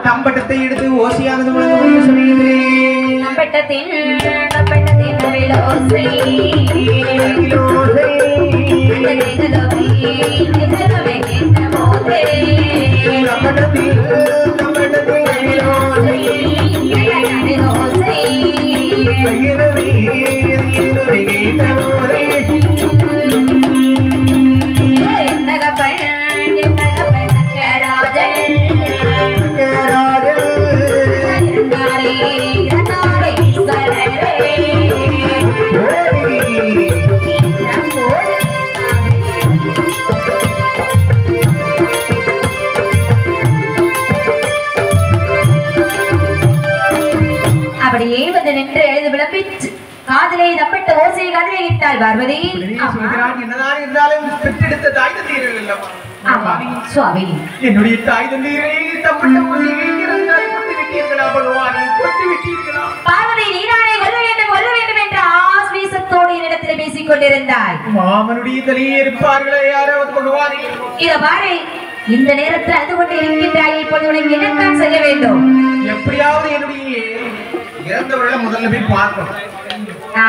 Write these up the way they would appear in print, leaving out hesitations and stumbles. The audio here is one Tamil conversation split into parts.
தம்பட்டத்தை எடுத்து ஓசையானது முழங்கும் சமயத்திலே தம்பட்டத்தின் ஓசை அப்படியே வந்து நின்று எழுது விளம்பிச்சு காதலை தப்பிட்ட ஓசையை காதலை இட்டாள் பார்வதி. என்னதான் இருந்தாலும் பெற்றெடுத்த தாய் தந்தீர்கள் அல்லவா சுவாமி, என்னுடைய தாய் தந்தீரை தப்பிட்ட ஓசையை கொண்டு விட்டீர்களா பகவானே, கொண்டு விட்டீர்களா? பார்வதி, நீரானை கொல்ல வேண்டும் என்ற ஆஸ்வீசத்தோடு என்னிடத்தில் பேசிக் கொண்டிருந்தாய். மாமனுடைய தலையே இருப்பார்களே யாராவது பகவானே? இத பாரு, இந்த நேரத்தில் அது கொண்டு இருக்கின்றாய். இப்போது உனக்கு என்னத்தான் செய்ய வேண்டும்? எப்படியாவது என்னுடைய இறந்தவர்களை முதல்ல போய் பார்க்கணும்.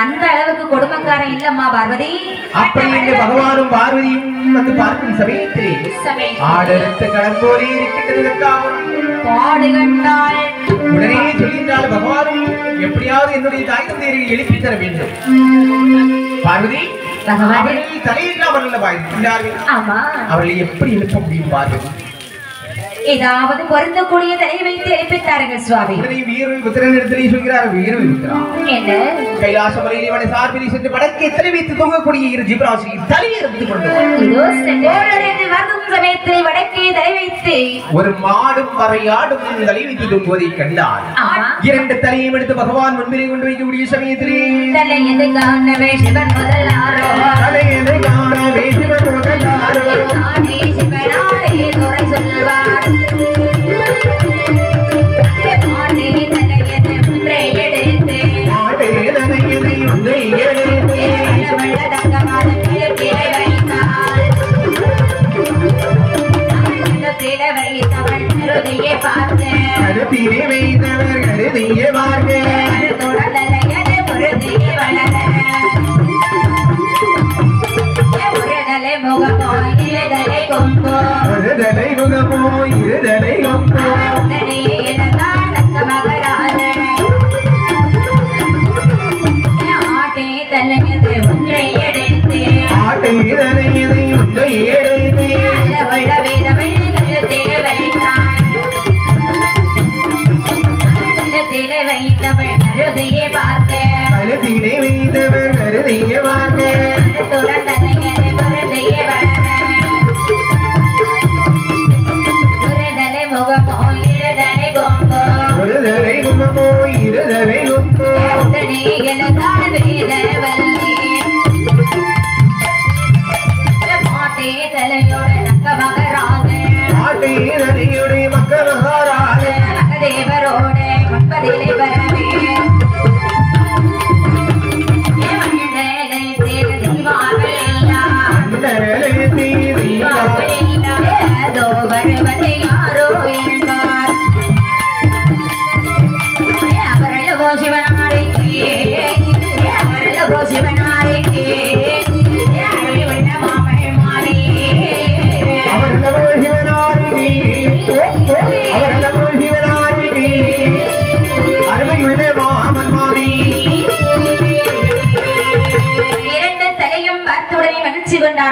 அந்த அளவுக்கு கொடுமைக்காரன் இல்லம்மா பார்வதி. அப்படி என்று பகவானும் பார்வதியும் வந்து பார்க்கும் சமயத்திலே ஆடெடுத்த கடற்போரே இருக்கின்றதற்காக பாடு கண்டாள். உடனே சொல்கின்றால் பகவானும் எப்படியாவது என்னுடைய தாய் தந்தையரை எழுப்பி தர வேண்டும். பார்வதி, அவர்கள் தலையில்லாமல் இருக்கின்றார்கள். அவர்களை எப்படி எழுப்ப முடியும் பார்வதி? ஏதாவது பொருந்தக்கூடிய தலை வைத்து எழுப்பித்தார்கள் சுவாமி. வீரர்கள் புத்திரனிடத்திலே சொல்கிறார். வீரர்கள் கைலாச மலையிலே வட சார்பிலே சென்று வடக்கே தலை வைத்து தொங்கக்கூடிய இரு ஜீவராசி தலையை எடுத்துக் கொண்டு வரும் சமயத்திலே வடக்கே தலை வைத்து ஒரு மாடும் வரையாடும் தலை வைத்து தொங்குவதை கண்டார். இரண்டு தலையும் எடுத்து பகவான் முன்பிலே கொண்டு வைக்கக்கூடிய சமயத்திலே தலையது காணவே சிவன் முதலாரோ, தலையது காணவே சிவன் முதலாரோ, சிவனாரே துறை சொல்வார்.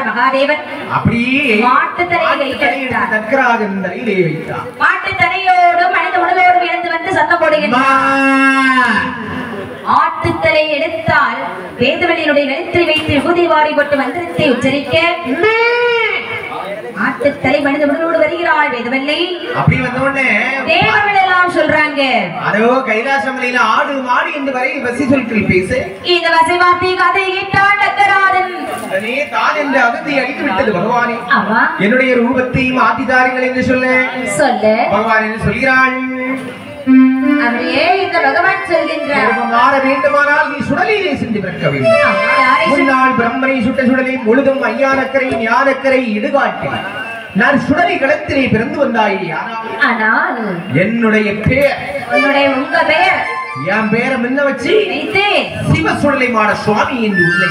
மகாதேவன் அப்படியே மாட்டு தலையோடு மனித உடலோடு இழந்து வந்து சத்தம் போடுகின்றார். ஆட்டுத்தலை எடுத்தால் வேதவழியினுடைய கழுத்தை வைத்து விபூதி வாரி போட்டு மந்திரத்தை உச்சரிக்க ஆட்டுத்தலை மனித உடலோடு வருகிறாள் வேதவல்லி. அப்படி வந்த உடனே தேவர்கள் எல்லாம் சொல்றாங்க, அதோ கைலாசமலையில ஆடு மாடு என்று வரை வசி சொற்கள் பேசு. இந்த வசி வார்த்தை கதை கேட்டால் டக்கராதன் தான் என்று அகத்தை அடித்து விட்டது பகவானே. என்னுடைய ரூபத்தை மாத்திதார்கள் என்று சொல்ல பகவான் என்று சொல்கிறாள். அப்படியே இந்த பகவான் சொல்கின்றார், மாற வேண்டுமானால் நீ சுடலிலே சென்று பிறக்க வேண்டும். முன்னாள் பிரம்மனை சுட்ட சுடலை முழுதும் ஐயானக்கரை ஞானக்கரை இடுகாட்டில் நான் சுடலை களத்திலே பிறந்து வந்தாய். ஆனால் என்னுடைய பேர் உங்க பெயர் என் பேரை முன்ன வச்சு சிவ சுடலைமான சுவாமி என்று உள்ளே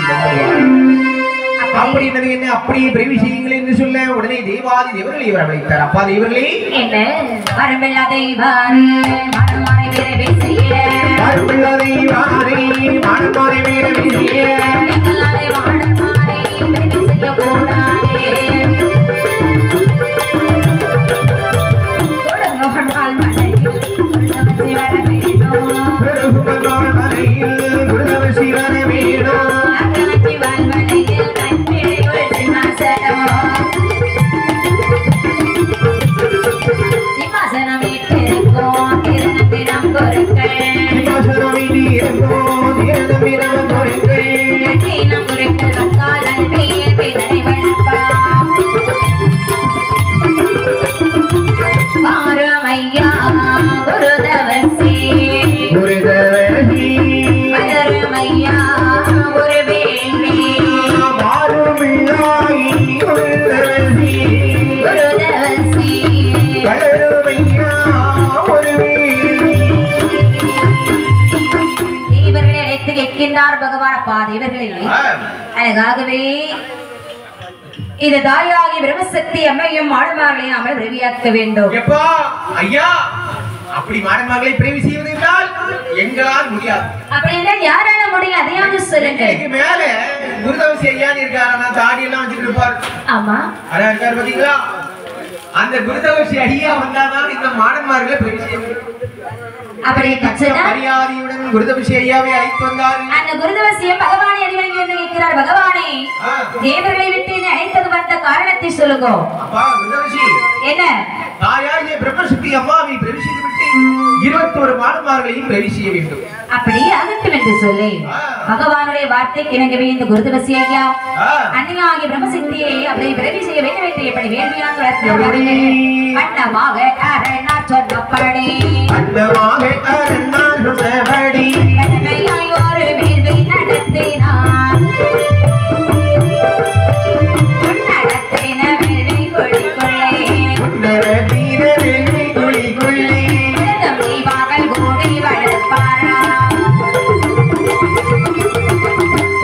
அப்படி என்ன அப்படியே பிரிவு செய்யுங்கள் என்று சொல்ல உடனே தேவாதி தேவர்களை இவர் அழைத்தார். அப்பா தேவர்களே என்ன வரம்பில்லா தெய்வாரே மனமாரை வேற பேசிய வரம்பில்லா தெய்வாரே மனமாரை வேற பேசிய எங்களாலே வாடமாரை வேற செய்ய கூடாதே தொடங்கோடால் மலையில் குருதவசி வர வேணும் தொடங்கோடால் மலையில் குருதவசி வர வேணும் அகலத்தி வாழ்வலையில் கண்பிழை ஒரு சிம்மாசனம் வீட்டிருக்கோம் திருநந்திரம் பொருட்கள் கட்டினம் பொருட்கள் வந்தால் அன்பில் பிதனை வளர்ப்பாம் பாரமையா குருதவசி மதுரமையா ஒரு வேள்வி குருதவசி இவர்களை அழைத்து கேட்கின்றார் பகவான். அப்பா இவர்களை அழகாகவே இது தாயாகி பிரம்மசக்தி அம்மையும் ஆழ்மார்களையும் அமல் ரவியாக்க வேண்டும். ஐயா அப்படி மாடமகளை பிரேமி செய்வது என்றால் எங்களால் முடியாது. அப்படி என்றால் யாரால முடியும் அதையாவது சொல்லுங்க. மேல குருதவசி ஐயான்னு இருக்காரு, தாடி எல்லாம் வச்சுட்டு இருப்பார். ஆமா அதான் இருக்காரு பாத்தீங்களா? அந்த குருதவசி ஐயா வந்தாதான் இந்த மாடன்மார்களை பிரேமி செய்ய முடியும். அப்படி மரியாதையுடன் குருதவசி ஐயாவை அழைத்து வந்தார். அந்த குருதவசியம் பகவானை அடிவணங்கி வந்து கேட்கிறார். பகவானே தேவர்களை விட்டு அழைத்தது வந்த காரணத்தை சொல்லுங்க. அப்பா குருதவசி என்ன தாயாகிய பிரம்மசக்தி அம்மாவை பிரவேசித்து விட்டு 21 மாடன்மார்களையும் பிரேமி செய்ய வேண்டும். அப்படி ஆகட்டும் என்று சொல்லி பகவானுடைய வார்த்தைக்கு இணங்கவே இந்த குருதவசி ஐயா அன்னையாகிய பிரம்மசக்தியை அப்படி பிரேமி செய்ய வேண்டும் என்று எப்படி வேண்டியான் வண்ணமாக அரணார் சொன்னபடி ஒரு வேள்வி நடத்தினார். நடத்தின வேள்வி குழிக்குள்ளே தீபாவல் கூடி வளர்ப்பாரா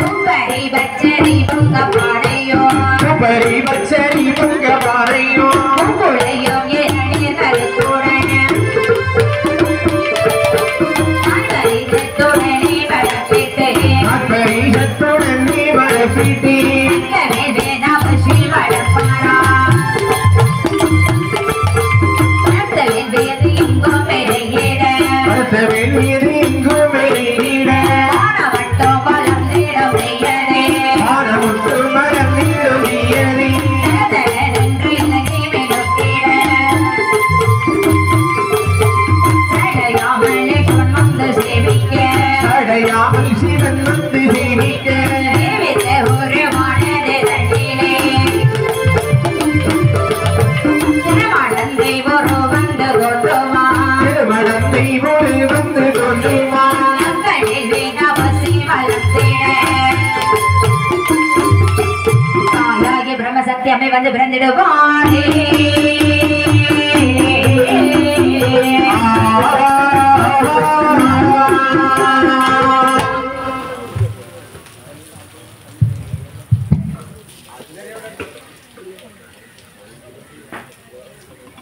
உப்பரி பச்சரி பொங்க பாடையோ பொங்குளையும் எண்ணி கருத்துடனே அங்கரித்துடனே வளர்ப்பிட்டு வேதாபசி வளர்ப்பாரா வேறு எங்கும் பெருகிட மாணவட்டம் பலம் நீடமையதே என்று இலகி மெழுக்கிட சடையாமலே பொன் வந்து சேவிக்க சேவித்த ஒரு மனது தட்டிலே திருமணந்தை ஒரு வந்து கொண்டுமா மக்களில் வேதாபசி வளர்த்திட தாயாகி பிரம்மசக்தி அம்மை வந்து பிறந்திடுவாரே.